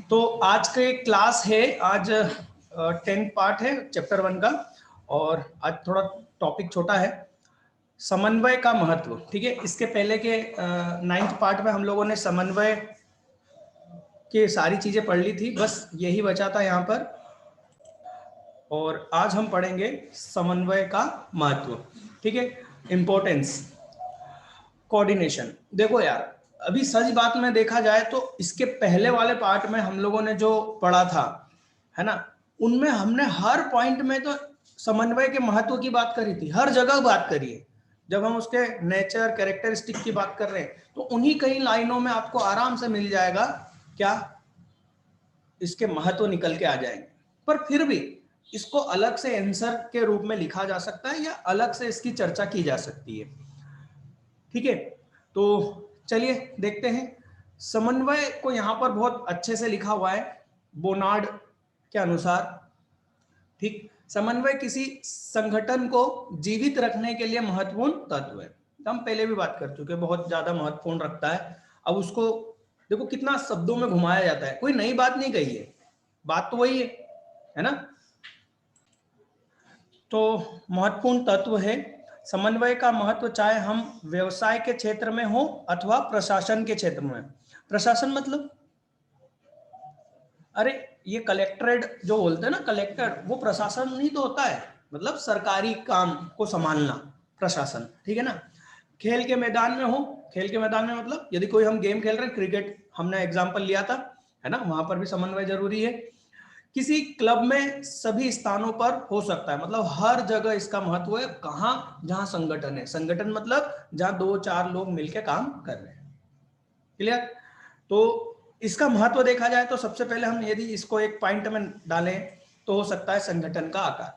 तो आज के क्लास है, आज 10th पार्ट है चैप्टर 1 का। और आज थोड़ा टॉपिक छोटा है, समन्वय का महत्व। ठीक है, इसके पहले के 9th पार्ट में हम लोगों ने समन्वय की सारी चीजें पढ़ ली थी, बस यही बचा था यहाँ पर। और आज हम पढ़ेंगे समन्वय का महत्व। ठीक है, इम्पोर्टेंस, कोऑर्डिनेशन। देखो यार, अभी सच बात में देखा जाए तो इसके पहले वाले पार्ट में हम लोगों ने जो पढ़ा था, है ना, उनमें हमने हर पॉइंट में तो समन्वय के महत्व की बात करी थी, हर जगह बात करी है। जब हम उसके नेचर, कैरेक्टरिस्टिक की बात कर रहे हैं तो उन्हीं कई लाइनों में आपको आराम से मिल जाएगा क्या, इसके महत्व निकल के आ जाएंगे। पर फिर भी इसको अलग से आंसर के रूप में लिखा जा सकता है या अलग से इसकी चर्चा की जा सकती है। ठीक है, तो चलिए देखते हैं। समन्वय को यहां पर बहुत अच्छे से लिखा हुआ है बोनार्ड के अनुसार। ठीक, समन्वय किसी संगठन को जीवित रखने के लिए महत्वपूर्ण तत्व है। हम पहले भी बात कर चुके, बहुत ज्यादा महत्वपूर्ण रखता है। अब उसको देखो कितना शब्दों में घुमाया जाता है, कोई नई बात नहीं कही है, बात तो वही है ना। तो महत्वपूर्ण तत्व है समन्वय का महत्व, चाहे हम व्यवसाय के क्षेत्र में हो अथवा प्रशासन के क्षेत्र में। प्रशासन मतलब, अरे ये कलेक्टरेट जो बोलते हैं ना, कलेक्टर, वो प्रशासन नहीं तो होता है, मतलब सरकारी काम को संभालना प्रशासन। ठीक है ना। खेल के मैदान में हो, खेल के मैदान में मतलब यदि कोई हम गेम खेल रहे हैं, क्रिकेट हमने एग्जांपल लिया था, है ना, वहां पर भी समन्वय जरूरी है। किसी क्लब में सभी स्थानों पर हो सकता है, मतलब हर जगह इसका महत्व है। कहां, जहां संगठन है, संगठन मतलब जहां 2-4 लोग मिलकर काम कर रहे हैं। क्लियर। तो इसका महत्व देखा जाए तो सबसे पहले हम यदि इसको एक पॉइंट में डालें तो हो सकता है संगठन का आकार।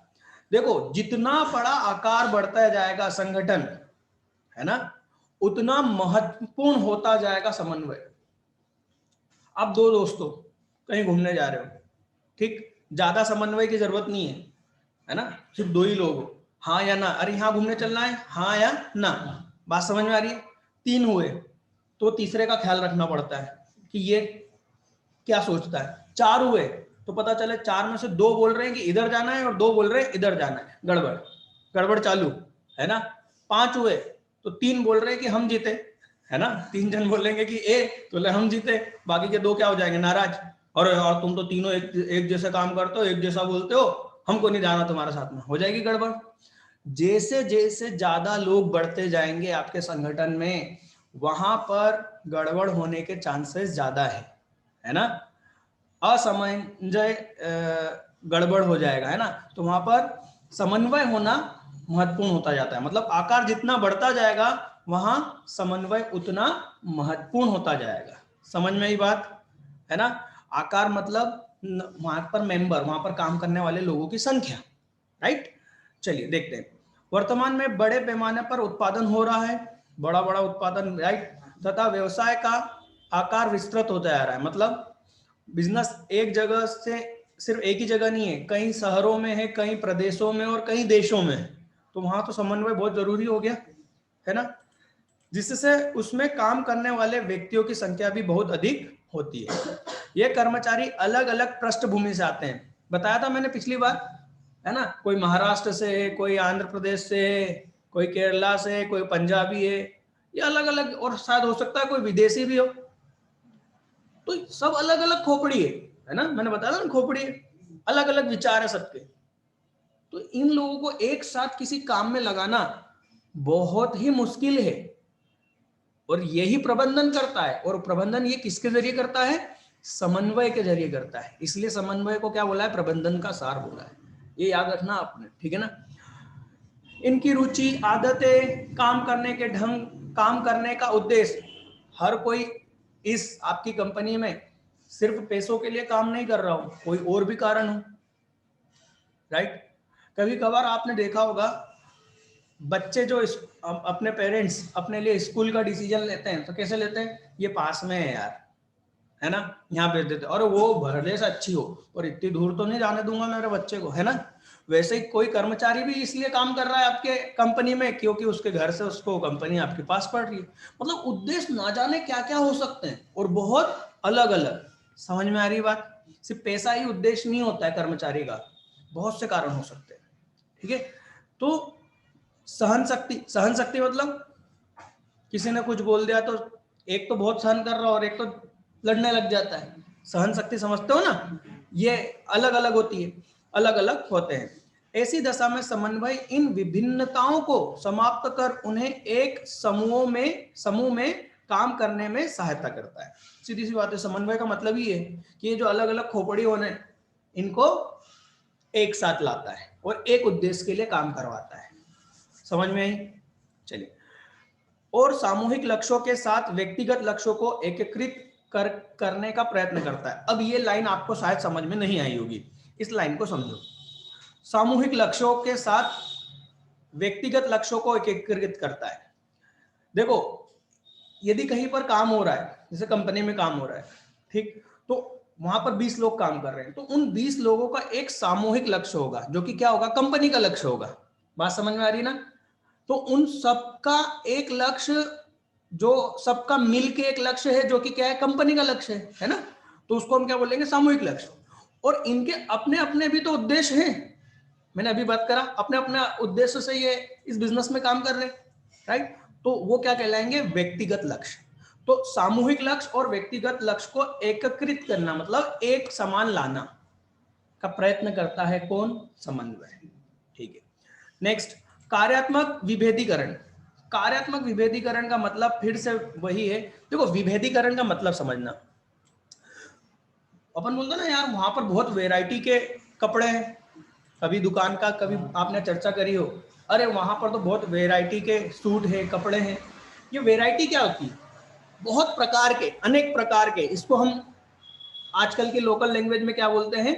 देखो जितना बड़ा आकार बढ़ता जाएगा संगठन, है ना, उतना महत्वपूर्ण होता जाएगा समन्वय। आप दो दोस्तों कहीं घूमने जा रहे हो, ठीक, ज्यादा समन्वय की जरूरत नहीं है ना, सिर्फ 2 ही लोग हो, हाँ या ना, अरे यहाँ घूमने चलना है, हाँ या ना, बात समझ में आ रही है। 3 हुए तो तीसरे का ख्याल रखना पड़ता है कि ये क्या सोचता है। 4 हुए तो पता चले 4 में से 2 बोल रहे हैं कि इधर जाना है और 2 बोल रहे हैं इधर जाना है, गड़बड़, गड़बड़ चालू, है ना। 5 हुए तो 3 बोल रहे हैं कि हम जीते, है ना, 3 जन बोलेंगे कि ए तो हम जीते, बाकी के 2 क्या हो जाएंगे, नाराज। और तुम तो तीनों एक जैसे काम करते हो, एक जैसा बोलते हो, हमको नहीं जाना तुम्हारे साथ में, हो जाएगी गड़बड़। जैसे जैसे ज्यादा लोग बढ़ते जाएंगे आपके संगठन में, वहां पर गड़बड़ होने के चांसेस ज्यादा है ना, असमंजय गड़बड़ हो जाएगा, है ना। तो वहां पर समन्वय होना महत्वपूर्ण होता जाता है, मतलब आकार जितना बढ़ता जाएगा वहां समन्वय उतना महत्वपूर्ण होता जाएगा। समझ में आई बात, है ना। आकार मतलब वहां पर मेंबर, वहां पर काम करने वाले लोगों की संख्या, राइट। चलिए देखते हैं। वर्तमान में बड़े पैमाने पर उत्पादन हो रहा है, बड़ा बड़ा उत्पादन, राइट, तथा व्यवसाय का आकार विस्तृत होता जा रहा है, मतलब बिजनेस एक जगह से सिर्फ एक ही जगह नहीं है, कई शहरों में है, कई प्रदेशों में और कई देशों में है। तो वहां तो समन्वय बहुत जरूरी हो गया, है ना, जिससे उसमें काम करने वाले व्यक्तियों की संख्या भी बहुत अधिक होती है। ये कर्मचारी अलग अलग पृष्ठभूमि से आते हैं, बताया था मैंने पिछली बार, है ना, कोई महाराष्ट्र से है, कोई आंध्र प्रदेश से है, कोई केरला से है, कोई पंजाबी है, ये अलग अलग, और शायद हो सकता है कोई विदेशी भी हो। तो सब अलग अलग खोपड़ी है ना, मैंने बताया था ना, खोपड़ी है, अलग अलग विचार है सबके। तो इन लोगों को एक साथ किसी काम में लगाना बहुत ही मुश्किल है, और यही प्रबंधन करता है। और प्रबंधन ये किसके जरिए करता है, समन्वय के जरिए करता है। इसलिए समन्वय को क्या बोला है, प्रबंधन का सार बोला है, ये याद रखना आपने, ठीक है ना। इनकी रुचि, आदतें, काम करने के ढंग, काम करने का उद्देश्य, हर कोई इस आपकी कंपनी में सिर्फ पैसों के लिए काम नहीं कर रहा हो, कोई और भी कारण हो, राइट। कभी कभार आपने देखा होगा बच्चे जो अपने पेरेंट्स अपने लिए स्कूल का डिसीजन लेते हैं तो कैसे लेते हैं, ये पास में है यार, है ना, यहाँ भेज देते, और वो भले से अच्छी हो और इतनी दूर तो नहीं जाने दूंगा मेरे बच्चे को, है ना। वैसे ही कोई कर्मचारी भी इसलिए काम कर रहा है आपके कंपनी में क्योंकि उसके घर से उसको कंपनी आपके पास पड़ रही है। मतलब उद्देश्य ना जाने क्या क्या हो सकते हैं और बहुत अलग अलग, समझ में आ रही बात? सिर्फ पैसा ही उद्देश्य नहीं होता है कर्मचारी का, बहुत से कारण हो सकते हैं। ठीक है, तो सहन शक्ति मतलब किसी ने कुछ बोल दिया तो एक तो बहुत सहन कर रहा और एक तो लड़ने लग जाता है। सहन शक्ति समझते हो ना, ये अलग अलग होती है, अलग अलग होते हैं। ऐसी दशा में समन्वय इन विभिन्नताओं को समाप्त कर उन्हें एक समूह में काम करने में सहायता करता है। सीधी सी बात है, समन्वय का मतलब ही है कि ये जो अलग अलग खोपड़ी होने इनको एक साथ लाता है और एक उद्देश्य के लिए काम करवाता है। समझ में आई? चलिए, और सामूहिक लक्ष्यों के साथ व्यक्तिगत लक्ष्यों को एकीकृत करने का प्रयत्न करता है। अब ये लाइन आपको शायद समझ में नहीं आई होगी, इस लाइन को समझो। सामूहिक लक्ष्यों के साथ व्यक्तिगत लक्ष्यों को एकीकृत करता है। देखो, यदि कहीं पर काम हो रहा है, जैसे कंपनी में काम हो रहा है, ठीक, तो वहां पर 20 लोग काम कर रहे हैं, तो उन 20 लोगों का एक सामूहिक लक्ष्य होगा, जो कि क्या होगा? कंपनी का लक्ष्य होगा। बात समझ में आ रही ना? तो उन सबका एक लक्ष्य, जो सबका मिलके एक लक्ष्य है, जो कि क्या है? कंपनी का लक्ष्य है ना? तो उसको हम क्या बोलेंगे? सामूहिक लक्ष्य। और इनके अपने अपने भी तो उद्देश्य हैं। मैंने अभी बात करा, अपने अपने उद्देश्य से ये इस बिजनेस में काम कर रहे हैं, राइट? तो वो क्या कहलाएंगे? व्यक्तिगत लक्ष्य। तो सामूहिक लक्ष्य और व्यक्तिगत लक्ष्य को एकीकृत करना मतलब एक समान लाना का प्रयत्न करता है कौन? समन्वय। ठीक है, नेक्स्ट, कार्यात्मक विभेदीकरण। कार्यात्मक विभेदीकरण का मतलब फिर से वही है। देखो, विभेदीकरण का मतलब समझना, अपन बोलते ना यार वहां पर बहुत वैरायटी के कपड़े हैं, कभी दुकान का, कभी आपने चर्चा करी हो, अरे वहां पर तो बहुत वैरायटी के सूट है, कपड़े हैं। ये वैरायटी क्या होती है? बहुत प्रकार के, अनेक प्रकार के, इसको हम आजकल की लोकल लैंग्वेज में क्या बोलते हैं?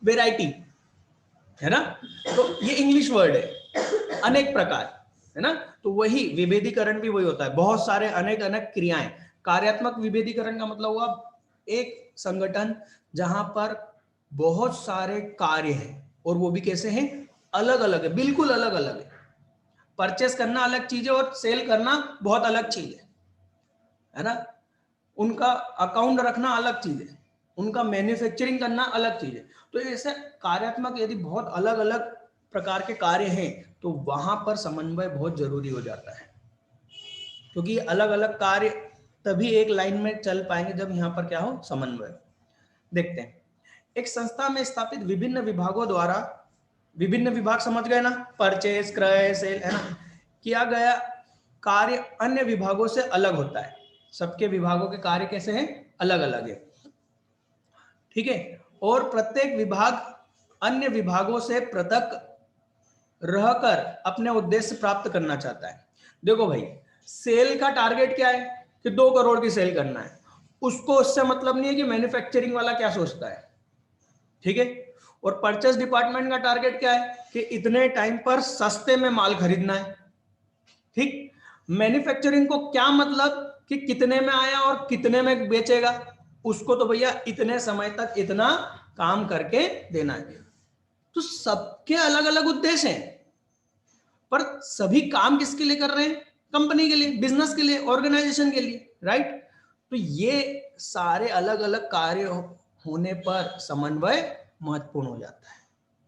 वैरायटी, है ना? तो ये इंग्लिश वर्ड है, अनेक प्रकार, है ना? तो वही विभेदीकरण भी वही होता है, बहुत सारे अनेक अनेक क्रियाएं। कार्यात्मक विभेदीकरण का मतलब हुआ एक संगठन जहां पर बहुत सारे कार्य हैं, और वो भी कैसे हैं? अलग अलग है, बिल्कुल अलग अलग है। परचेस करना अलग चीज है और सेल करना बहुत अलग चीज है ना? उनका अकाउंट रखना अलग चीज है, उनका मैन्युफैक्चरिंग करना अलग चीज है। तो ऐसे कार्यात्मक यदि बहुत अलग अलग प्रकार के कार्य हैं, तो वहां पर समन्वय बहुत जरूरी हो जाता है, क्योंकि अलग अलग कार्य तभी एक लाइन में चल पाएंगे जब यहाँ पर क्या हो? समन्वय। देखते हैं, एक संस्था में स्थापित विभिन्न विभागों द्वारा, विभिन्न विभाग समझ गए ना? परचेज, क्रय, सेल, है ना? किया गया कार्य अन्य विभागों से अलग होता है। सबके विभागों के कार्य कैसे हैं? अलग अलग है, ठीक है? और प्रत्येक विभाग अन्य विभागों से पृथक रहकर अपने उद्देश्य प्राप्त करना चाहता है। देखो भाई, सेल का टारगेट क्या है? कि 2 करोड़ की सेल करना है। उसको उससे मतलब नहीं है कि मैन्युफैक्चरिंग वाला क्या सोचता है, ठीक है? और परचेस डिपार्टमेंट का टारगेट क्या है? कि इतने टाइम पर सस्ते में माल खरीदना है, ठीक? मैन्युफैक्चरिंग को क्या मतलब कि कितने में आया और कितने में बेचेगा, उसको तो भैया इतने समय तक इतना काम करके देना है। तो सबके अलग अलग उद्देश्य हैं, पर सभी काम किसके लिए कर रहे हैं? कंपनी के लिए, बिजनेस के लिए, ऑर्गेनाइजेशन के लिए, राइट? तो ये सारे अलग अलग कार्य होने पर समन्वय महत्वपूर्ण हो जाता है,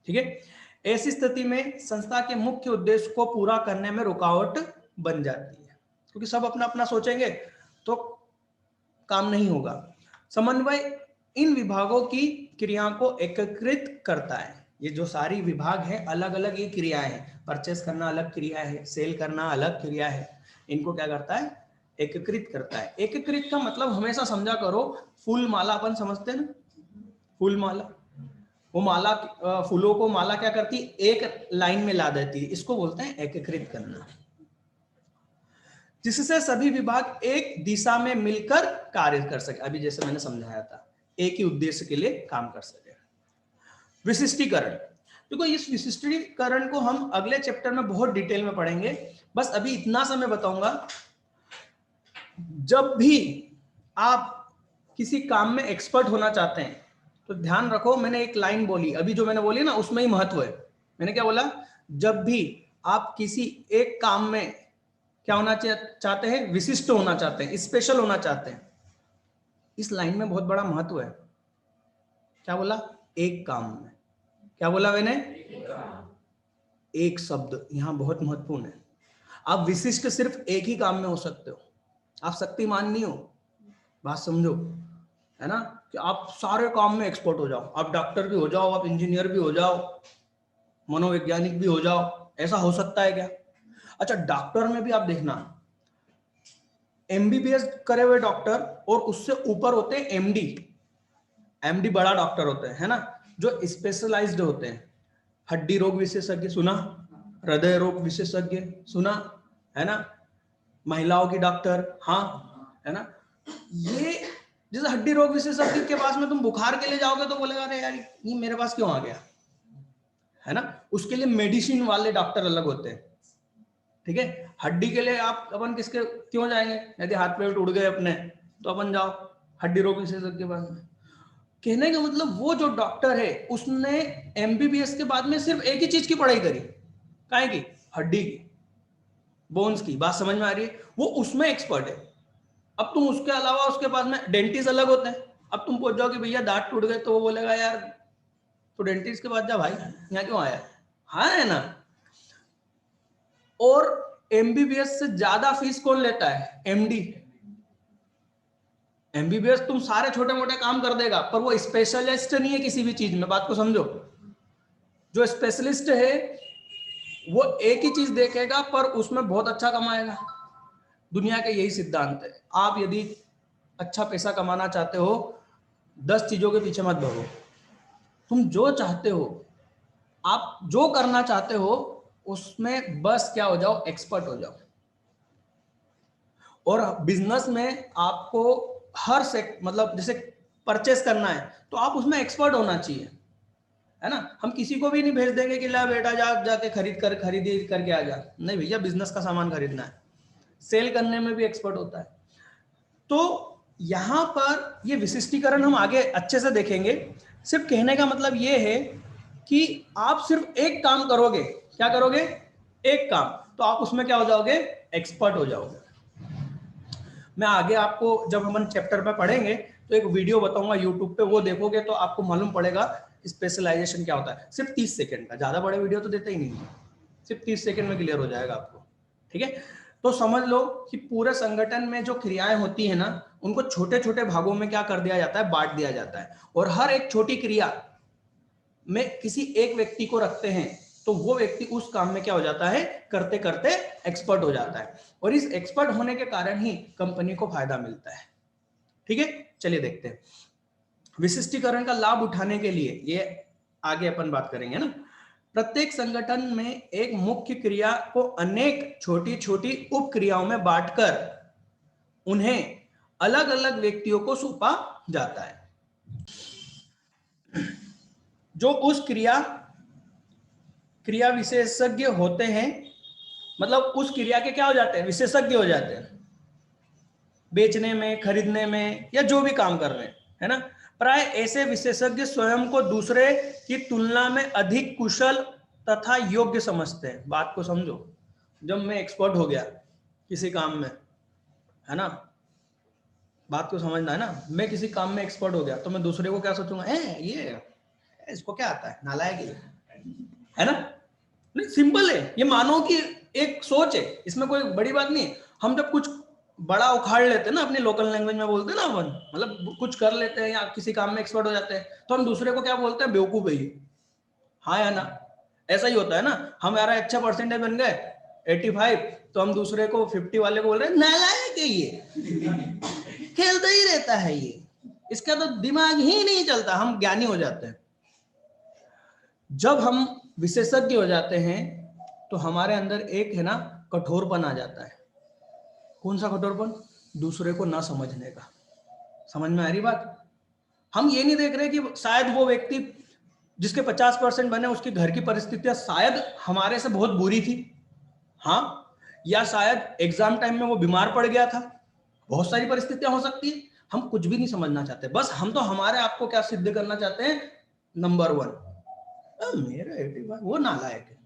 ठीक है? ऐसी स्थिति में संस्था के मुख्य उद्देश्य को पूरा करने में रुकावट बन जाती है, क्योंकि सब अपना अपना सोचेंगे तो काम नहीं होगा। समन्वय इन विभागों की क्रियाओं को एकीकृत करता है। ये जो सारी विभाग है अलग अलग ये क्रियाएं हैं, परचेस करना अलग क्रिया है, सेल करना अलग क्रिया है, इनको क्या करता है? एकीकृत करता है। एकीकृत का मतलब हमेशा समझा करो, फूल माला अपन समझते हैं ना, फूल माला, वो माला, फूलों को माला क्या करती है? एक लाइन में ला देती है, इसको बोलते हैं एकीकृत करना, जिससे सभी विभाग एक दिशा में मिलकर कार्य कर सके। अभी जैसे मैंने समझाया था, एक ही उद्देश्य के लिए काम कर सके। विशिष्टीकरण, देखो इस विशिष्टीकरण को हम अगले चैप्टर में बहुत डिटेल में पढ़ेंगे, बस अभी इतना सा मैं बताऊंगा। जब भी आप किसी काम में एक्सपर्ट होना चाहते हैं तो ध्यान रखो, मैंने एक लाइन बोली अभी, जो मैंने बोली ना उसमें ही महत्व है। मैंने क्या बोला? जब भी आप किसी एक काम में क्या होना चाहते हैं? विशिष्ट होना चाहते हैं, स्पेशल होना चाहते हैं, इस लाइन में बहुत बड़ा महत्व है। क्या बोला? एक काम में। क्या बोला मैंने? एक शब्द यहां बहुत महत्वपूर्ण है। आप विशिष्ट सिर्फ एक ही काम में हो सकते हो, आप शक्तिमान नहीं हो। बात समझो, है ना, कि आप सारे काम में एक्सपर्ट हो जाओ, आप डॉक्टर भी हो जाओ, आप इंजीनियर भी हो जाओ, मनोवैज्ञानिक भी हो जाओ, ऐसा हो सकता है क्या? अच्छा, डॉक्टर में भी आप देखना, एमबीबीएस करे हुए डॉक्टर और उससे ऊपर होते हैं एमडी। एमडी बड़ा डॉक्टर होते हैं, है ना, जो स्पेशलाइज्ड होते हैं। हड्डी रोग विशेषज्ञ सुना, हृदय रोग विशेषज्ञ सुना, है ना, महिलाओं की डॉक्टर, हाँ, है ना। ये जैसे हड्डी रोग विशेषज्ञ के पास में तुम बुखार के लिए जाओगे तो बोलेगा अरे यार ये मेरे पास क्यों आ गया, है ना। उसके लिए मेडिसिन वाले डॉक्टर अलग होते हैं, ठीक है। हड्डी के लिए आप अपन किसके क्यों जाएंगे, यदि हाथ पैर टूट गए अपने तो अपन जाओ हड्डी रोग विशेषज्ञ के पास में। कहने का मतलब वो जो डॉक्टर है उसने एमबीबीएस के बाद में सिर्फ एक ही चीज की पढ़ाई करी, काहे की? हड्डी की, बोन्स की। बात समझ में आ रही है? वो उसमें एक्सपर्ट है। अब तुम उसके अलावा उसके पास में डेंटिस्ट अलग होते हैं। अब तुम पूछ जाओ कि भैया दांत टूट गए तो वो बोलेगा यार तो डेंटिस्ट के पास जा भाई, यहाँ क्यों आया, हाँ, है ना। और एमबीबीएस से ज्यादा फीस कौन लेता है? एमडी। एमबीबीएस तुम सारे छोटे मोटे काम कर देगा पर वो स्पेशलिस्ट नहीं है किसी भी चीज में। बात को समझो, जो स्पेशलिस्ट है वो एक ही चीज देखेगा पर उसमें बहुत अच्छा कमाएगा। दुनिया का यही सिद्धांत है। आप यदि अच्छा पैसा कमाना चाहते हो 10 चीजों के पीछे मत भागो। तुम जो चाहते हो, आप जो करना चाहते हो उसमें बस क्या हो जाओ, एक्सपर्ट हो जाओ। और बिजनेस में आपको हर मतलब जैसे परचेस करना है तो आप उसमें एक्सपर्ट होना चाहिए, है ना। हम किसी को भी नहीं भेज देंगे कि ला बेटा जाके खरीदी करके आ जा। नहीं भैया, बिजनेस का सामान खरीदना है, सेल करने में भी एक्सपर्ट होता है। तो यहां पर ये विशिष्टीकरण हम आगे अच्छे से देखेंगे। सिर्फ कहने का मतलब ये है कि आप सिर्फ एक काम करोगे, क्या करोगे? एक काम, तो आप उसमें क्या हो जाओगे? एक्सपर्ट हो जाओगे। मैं आगे आपको जब हम चैप्टर में पढ़ेंगे तो एक वीडियो बताऊंगा यूट्यूब पे, वो देखोगे तो आपको मालूम पड़ेगा स्पेशलाइजेशन क्या होता है। सिर्फ 30 सेकंड का, ज्यादा बड़े वीडियो तो देते ही नहीं, सिर्फ 30 सेकंड में क्लियर हो जाएगा आपको, ठीक है। तो समझ लो कि पूरे संगठन में जो क्रियाएं होती है ना, उनको छोटे छोटे भागों में क्या कर दिया जाता है, बांट दिया जाता है। और हर एक छोटी क्रिया में किसी एक व्यक्ति को रखते हैं तो वो व्यक्ति उस काम में क्या हो जाता है, करते करते एक्सपर्ट हो जाता है। और इस एक्सपर्ट होने के कारण ही कंपनी को फायदा मिलता है, ठीक है। चलिए देखते हैं विशिष्टीकरण का लाभ उठाने के लिए, ये आगे अपन बात करेंगे ना। प्रत्येक संगठन में एक मुख्य क्रिया को अनेक छोटी छोटी उप क्रियाओं में बांटकर उन्हें अलग अलग व्यक्तियों को सौंपा जाता है, जो उस क्रिया विशेषज्ञ होते हैं। मतलब उस क्रिया के क्या हो जाते हैं, विशेषज्ञ हो जाते हैं, बेचने में, खरीदने में, या जो भी काम कर रहे हैं, है ना। प्राय ऐसे विशेषज्ञ स्वयं को दूसरे की तुलना में अधिक कुशल तथा योग्य समझते हैं। बात को समझो, जब मैं एक्सपर्ट हो गया किसी काम में, है ना, बात को समझना है ना, मैं किसी काम में एक्सपर्ट हो गया तो मैं दूसरे को क्या सोचूंगा, ये इसको क्या आता है, नालायक है ना। नहीं, सिंपल है, ये मानो कि एक सोच है, इसमें कोई बड़ी बात नहीं है। हम जब कुछ बड़ा उखाड़ लेते हैं ना, अपनी लोकल लैंग्वेज में बोलते हैं ना अपन, मतलब कुछ कर लेते हैं या किसी काम में एक्सपर्ट हो जाते हैं, तो हम दूसरे को क्या बोलते हैं, बेवकूफ है ये, हाँ या ना। ऐसा ही होता है ना, हमारा अच्छा परसेंटेज बन गए 85, तो हम दूसरे को 50 वाले को बोल रहे हैं नालायक है ये, खेलता ही रहता है ये, इसका तो दिमाग ही नहीं चलता। हम ज्ञानी हो जाते हैं। जब हम विशेषज्ञ हो जाते हैं तो हमारे अंदर एक है ना कठोरपन आ जाता है। कौन सा कठोरपन? दूसरे को ना समझने का। समझ में आ रही बात? हम ये नहीं देख रहे कि शायद वो व्यक्ति जिसके 50% बने उसके घर की परिस्थितियां शायद हमारे से बहुत बुरी थी, हाँ, या शायद एग्जाम टाइम में वो बीमार पड़ गया था, बहुत सारी परिस्थितियां हो सकती है। हम कुछ भी नहीं समझना चाहते, बस हम तो हमारे आप को क्या सिद्ध करना चाहते हैं, नंबर 1, मेरा 85, वो नालायक है।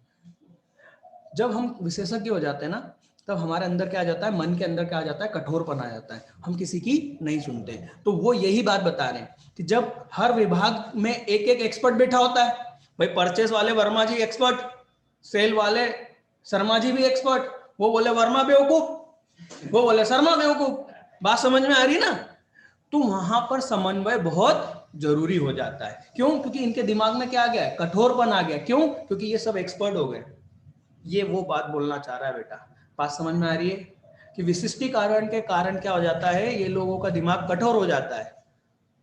जब हम विशेषज्ञ हो जाते हैं ना तब हमारे अंदर क्या आ जाता है, मन के अंदर क्या आ जाता है, कठोरपन आ जाता है, हम किसी की नहीं सुनते। तो वो यही बात बता रहे हैं कि जब हर विभाग में एक एक एक्सपर्ट बैठा होता है, भाई परचेस वाले वर्मा जी एक्सपर्ट, सेल वाले शर्मा जी भी एक्सपर्ट, वो बोले वर्मा बेवकूफ, वो बोले शर्मा बेवकूफ, बात समझ में आ रही ना। तो वहां पर समन्वय बहुत जरूरी हो जाता है। क्यों? क्योंकि इनके दिमाग में क्या आ गया, कठोरपन आ गया। क्यों? क्योंकि ये सब एक्सपर्ट हो गए। ये वो बात बोलना चाह रहा है बेटा, बात समझ में आ रही है कि विशिष्टीकरण के कारण क्या हो जाता है, ये लोगों का दिमाग कठोर हो जाता है।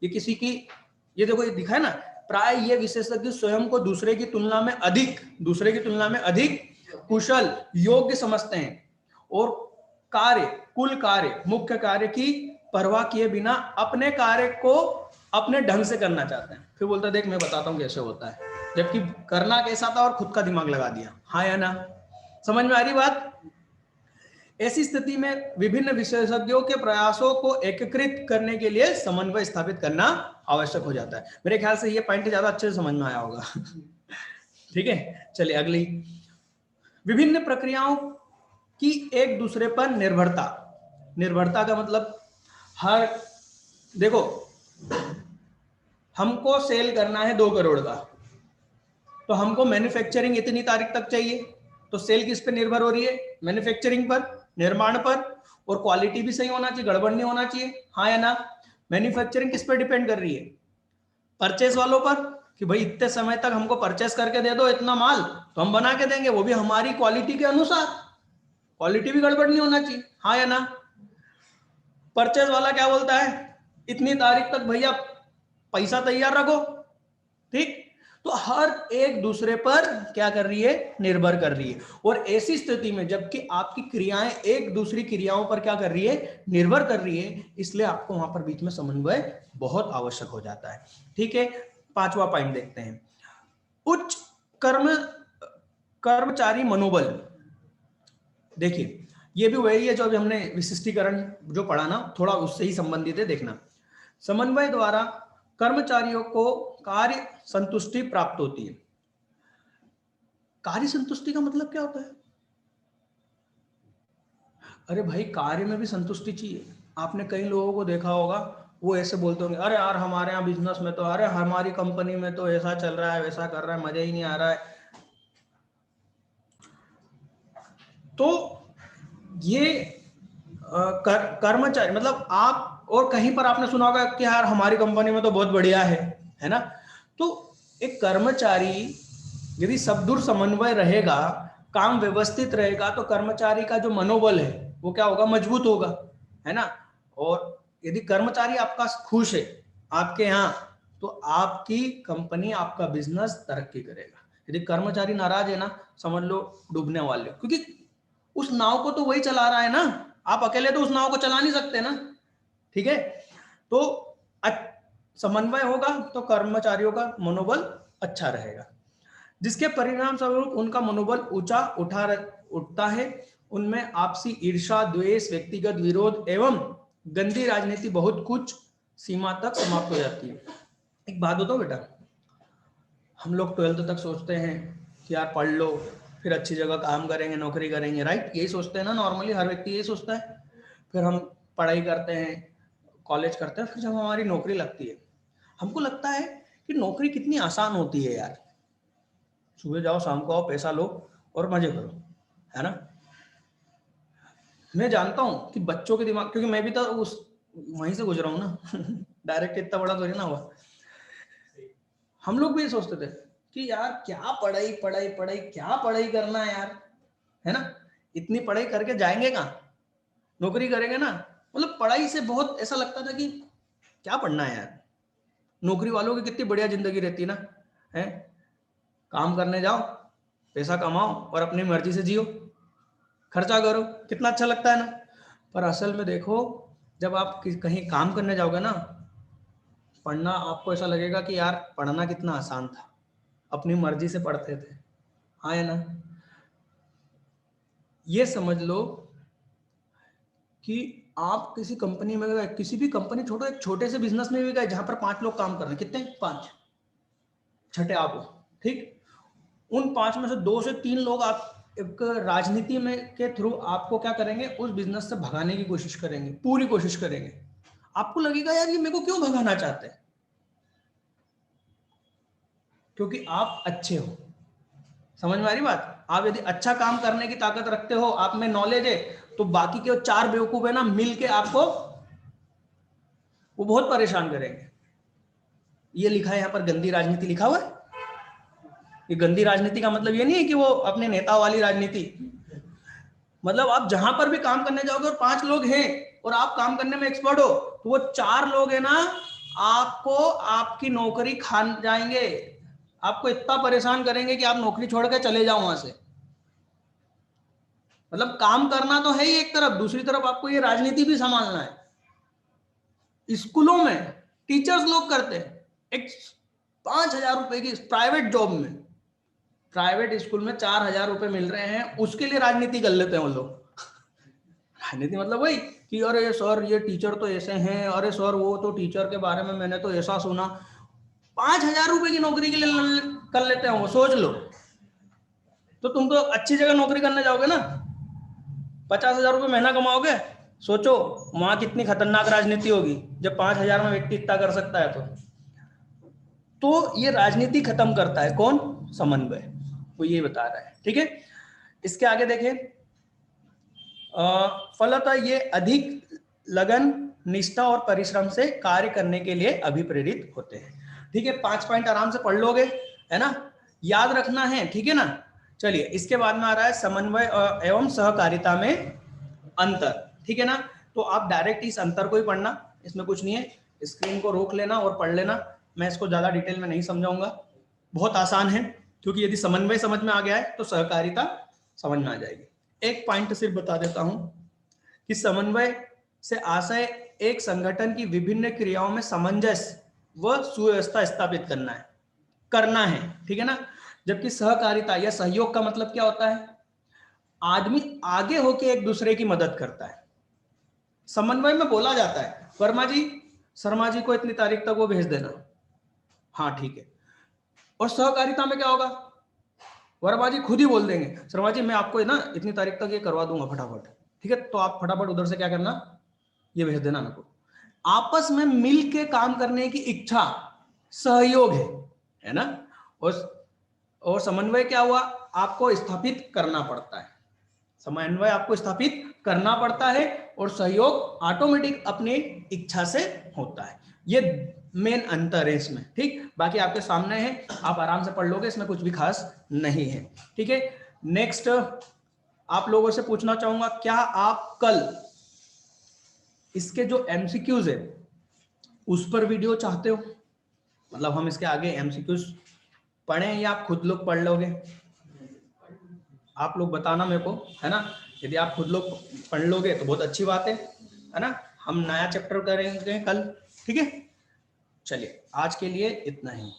ये किसी की, ये देखो ये दिखा है ना, प्राय ये विशेषज्ञ स्वयं को दूसरे की तुलना में अधिक कुशल योग्य समझते हैं और कुल कार्य मुख्य कार्य की परवाह किए बिना अपने कार्य को अपने ढंग से करना चाहते हैं। फिर बोलता देख मैं बताता हूं कैसे होता है, जबकि करना कैसा था और खुद का दिमाग लगा दिया। हाँ या ना, समझ में आ रही बात। ऐसी स्थिति में विभिन्न विशेषज्ञों के प्रयासों को एकीकृत करने के लिए समन्वय स्थापित करना आवश्यक हो जाता है। मेरे ख्याल से ये पॉइंट ज्यादा अच्छे से समझ में आया होगा। ठीक है, चलिए अगली, विभिन्न प्रक्रियाओं की एक दूसरे पर निर्भरता का मतलब, हर देखो हमको सेल करना है 2 करोड़ का, तो हमको मैन्युफैक्चरिंग इतनी तारीख तक चाहिए, तो सेल किस पे निर्भर हो रही है, मैन्युफैक्चरिंग पर, निर्माण पर, और क्वालिटी भी सही होना चाहिए, गड़बड़ नहीं होना चाहिए। हाँ या ना। मैन्युफैक्चरिंग किस पे डिपेंड कर रही है, परचेस वालों पर, कि भाई इतने समय तक हमको परचेस करके दे दो इतना माल, तो हम बना के देंगे, वो भी हमारी क्वालिटी के अनुसार, क्वालिटी भी गड़बड़ नहीं होना चाहिए। हाँ या ना। परचेस वाला क्या बोलता है, इतनी तारीख तक भैया पैसा तैयार रखो, ठीक। तो हर एक दूसरे पर क्या कर रही है, निर्भर कर रही है। और ऐसी स्थिति में जबकि आपकी क्रियाएं एक दूसरी क्रियाओं पर क्या कर रही है, निर्भर कर रही है, इसलिए आपको वहां पर बीच में समन्वय बहुत आवश्यक हो जाता है। ठीक है, 5वां पॉइंट देखते हैं, उच्च कर्मचारी मनोबल। देखिए ये भी वही है जो अभी हमने विशिष्टीकरण जो पढ़ा ना, थोड़ा उससे ही संबंधित है, देखना। समन्वय द्वारा कर्मचारियों को कार्य संतुष्टि प्राप्त होती है। कार्य संतुष्टि का मतलब क्या होता है? अरे भाई कार्य में भी संतुष्टि चाहिए। आपने कई लोगों को देखा होगा, वो ऐसे बोलते होंगे, अरे यार हमारे यहाँ बिजनेस में तो, अरे हमारी कंपनी में तो ऐसा चल रहा है, वैसा कर रहा है, मजा ही नहीं आ रहा है। तो ये कर्मचारी मतलब आप, और कहीं पर आपने सुना होगा कि यार हमारी कंपनी में तो बहुत बढ़िया है ना। तो एक कर्मचारी यदि सदृढ़ समन्वय रहेगा, काम व्यवस्थित रहेगा, तो कर्मचारी का जो मनोबल है वो क्या होगा, मजबूत होगा, है ना। और यदि कर्मचारी आपका खुश है आपके यहाँ, तो आपकी कंपनी, आपका बिजनेस तरक्की करेगा। यदि कर्मचारी नाराज है ना, समझ लो डूबने वाले, क्योंकि उस नाव को तो वही चला रहा है ना, आप अकेले तो उस नाव को चला नहीं सकते ना। ठीक है, तो समन्वय होगा तो कर्मचारियों का मनोबल अच्छा रहेगा, जिसके परिणाम स्वरूप उनका मनोबल उठता है। उनमें आपसी ईर्ष्या, द्वेष, व्यक्तिगत विरोध एवं गंदी राजनीति बहुत कुछ सीमा तक समाप्त हो जाती है। एक बात बताओ बेटा, हम लोग 12th तक सोचते हैं कि यार पढ़ लो, फिर अच्छी जगह काम करेंगे, नौकरी करेंगे, राइट, यही सोचते हैं ना, नॉर्मली हर व्यक्ति यही सोचता है। फिर हम पढ़ाई करते हैं, कॉलेज करते हैं, फिर जब हमारी नौकरी लगती है, हमको लगता है कि नौकरी कितनी आसान होती है यार, सुबह जाओ शाम को आओ, पैसा लो और मजे करो, है ना। मैं जानता हूँ कि बच्चों के दिमाग, क्योंकि मैं भी तो उस वहीं से गुजरा हूँ ना, डायरेक्ट इतना बड़ा तो नहीं ना हुआ। हम लोग भी ये सोचते थे कि यार क्या पढ़ाई पढ़ाई पढ़ाई, क्या पढ़ाई करना है यार, है ना, इतनी पढ़ाई करके जाएंगे कहाँ, नौकरी करेंगे ना। मतलब पढ़ाई से बहुत ऐसा लगता था कि क्या पढ़ना है यार, नौकरी वालों की कितनी बढ़िया जिंदगी रहती है ना, है, काम करने जाओ, पैसा कमाओ और अपनी मर्जी से जियो, खर्चा करो, कितना अच्छा लगता है ना। पर असल में देखो, जब आप कहीं काम करने जाओगे ना, पढ़ना आपको ऐसा लगेगा कि यार पढ़ना कितना आसान था, अपनी मर्जी से पढ़ते थे। हाँ है ना। ये समझ लो कि आप किसी कंपनी में गए, किसी भी कंपनी छोड़ो, एक छोटे से बिजनेस में भी गए जहां पर 5 लोग काम कर रहे हैं, कितने, 5, छठे आप हो, ठीक, उन 5 में से 2 से 3 लोग आप एक राजनीति में के थ्रू आपको क्या करेंगे, उस बिजनेस से भगाने की कोशिश करेंगे, पूरी कोशिश करेंगे। आपको लगेगा यार ये मेरे को क्यों भगाना चाहते हैं, क्योंकि आप अच्छे हो। समझ में आ रही बात? आप यदि अच्छा काम करने की ताकत रखते हो, आप में नॉलेज है, तो बाकी के 4 बेवकूफ है ना, मिल के आपको वो बहुत परेशान करेंगे। ये लिखा है यहाँ पर गंदी राजनीति लिखा हुआ है। ये गंदी राजनीति का मतलब ये नहीं है कि वो अपने नेता वाली राजनीति, मतलब आप जहां पर भी काम करने जाओगे और 5 लोग हैं और आप काम करने में एक्सपर्ट हो, तो वो 4 लोग है ना आपको आपकी नौकरी खा जाएंगे, आपको इतना परेशान करेंगे कि आप नौकरी छोड़ के चले जाओ वहां से। मतलब काम करना तो है ही एक तरफ, दूसरी तरफ आपको ये राजनीति भी संभालना है। स्कूलों में टीचर्स लोग करते हैं, एक 5,000 रुपए की प्राइवेट जॉब में, प्राइवेट स्कूल में 4,000 रुपए मिल रहे हैं, उसके लिए राजनीति कर लेते हैं वो लोग। राजनीति मतलब वही कि अरे सर ये टीचर तो ऐसे हैं, अरे सर वो तो टीचर के बारे में मैंने तो ऐसा सुना। 5,000 रुपए की नौकरी के लिए कर लेते हैं वो, सोच लो। तो तुम तो अच्छी जगह नौकरी करने जाओगे ना, 50,000 रुपए महीना कमाओगे, सोचो वहां कितनी खतरनाक राजनीति होगी जब 5,000 में व्यक्ति इतना कर सकता है। तो ये राजनीति खत्म करता है कौन? समन्वय। वो ये बता रहा है, ठीक है। इसके आगे देखें, फलतः ये अधिक लगन, निष्ठा और परिश्रम से कार्य करने के लिए अभिप्रेरित होते हैं। ठीक है, 5 पॉइंट आराम से पढ़ लोगे, है ना, याद रखना है, ठीक है ना। चलिए, इसके बाद में आ रहा है समन्वय एवं सहकारिता में अंतर, ठीक है ना। तो आप डायरेक्ट इस अंतर को ही पढ़ना, इसमें कुछ नहीं है, स्क्रीन को रोक लेना और पढ़ लेना। मैं इसको ज्यादा डिटेल में नहीं समझाऊंगा, बहुत आसान है, क्योंकि यदि समन्वय समझ में आ गया है तो सहकारिता समझ में आ जाएगी। एक पॉइंट सिर्फ बता देता हूं कि समन्वय से आशय एक संगठन की विभिन्न क्रियाओं में सामंजस्य व सुव्यवस्था स्थापित करना है, ठीक है ना। जबकि सहकारिता या सहयोग का मतलब क्या होता है? आदमी आगे होके एक दूसरे की मदद करता है। समन्वय में बोला जाता है वर्मा जी, शर्मा जी को इतनी तारीख तक वो भेज देना, हाँ ठीक है। और सहकारिता में क्या होगा? वर्मा जी खुद ही बोल देंगे, शर्मा जी मैं आपको ना इतनी तारीख तक ये करवा दूंगा फटाफट, ठीक है, तो आप फटाफट उधर से क्या करना, ये भेज देना मेरे को। आपस में मिल के काम करने की इच्छा, सहयोग है ना। और समन्वय क्या हुआ? आपको स्थापित करना पड़ता है, समन्वय आपको स्थापित करना पड़ता है और सहयोग ऑटोमेटिक अपनी इच्छा से होता है। ये मेन अंतर है इसमें, ठीक। बाकी आपके सामने है, आप आराम से पढ़ लोगे, इसमें कुछ भी खास नहीं है, ठीक है। नेक्स्ट आप लोगों से पूछना चाहूंगा, क्या आप कल इसके जो एमसीक्यूज है उस पर वीडियो चाहते हो? मतलब हम इसके आगे एमसीक्यूज पढ़ें या आप खुद लोग पढ़ लोगे? आप लोग बताना मेरे को, है ना। यदि आप खुद लोग पढ़ लोगे तो बहुत अच्छी बात है ना। हम नया चैप्टर करेंगे कल, ठीक है। चलिए आज के लिए इतना ही।